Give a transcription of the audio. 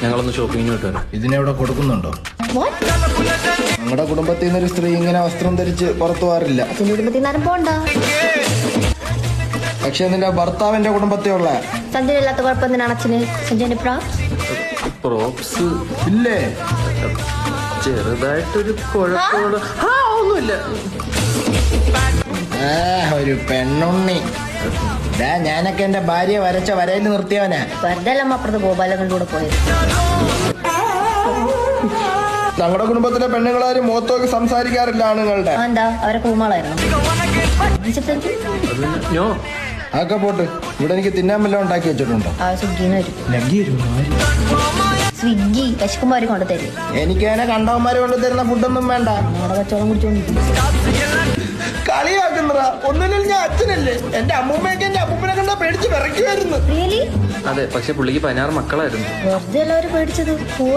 ഞങ്ങളൊന്ന് ഷോപ്പിങ്ങിന് വിട്ടുവരാം. ഇതിനെവിടെ കൊടുക്കുന്നുണ്ടോ? ഞങ്ങളുടെ കുടുംബത്തിൽ നിന്നൊരു സ്ത്രീ ഇങ്ങനെ വസ്ത്രം ധരിച്ച് പുറത്തു പോകാറില്ല. പക്ഷെ നിന്റെ ഭർത്താവിന്റെ കുടുംബത്തെ ഉള്ള സഞ്ജയല്ലാത്ത കുഴപ്പമെന്തിനാണ് അച്ഛന്? സഞ്ജയന്റെ പ്രോപ്സ് ഇല്ലേ? ചെറുതായിട്ടൊരു കുഴപ്പമുള്ള ഒന്നുമില്ല. ഒരു പെണ്ണുണ്ണി. ഞാനൊക്കെ എന്റെ ഭാര്യ വരച്ച വരയിൽ നിർത്തിയവനാ. വെറുതെ അപ്പുറത്ത് ഗോപാലകന്റെ കൂടെ പോയത്. ഞങ്ങളുടെ കുടുംബത്തിലെ പെണ്ണുങ്ങളാരും മുഖത്തോക്ക് സംസാരിക്കാറില്ല ആണുങ്ങളുടെ. എന്താ അവരൊക്കെ ഊമാളായിരുന്നു? അതൊക്കെ പോട്ട്. ഇവിടെ എനിക്ക് തിന്നാൻ വല്ലതും ഉണ്ടാക്കി വെച്ചിട്ടുണ്ടോ? സ്വിഗ്ഗി വിശക്കുമ്പോ കൊണ്ടു തരും. എനിക്ക് അതിനെ കണ്ടവന്മാര് കൊണ്ടുതരുന്ന ഫുഡൊന്നും വേണ്ട. നമ്മുടെ കച്ചവടം കുടിച്ചോണ്ടിരിക്കും. കളിയാക്കുന്നതാ. ഒന്നുമില്ല, ഞാൻ അച്ഛനല്ലേ. എന്റെ അമ്മൂമ്മയൊക്കെ എന്റെ അപ്പൂപ്പനെ കണ്ടാ പേടിച്ച് വിറയ്ക്കുമായിരുന്നു. അതെ, പക്ഷെ പുള്ളിക്ക് 16 മക്കളായിരുന്നു. വെറുതെ എല്ലാവരും പേടിച്ചത്.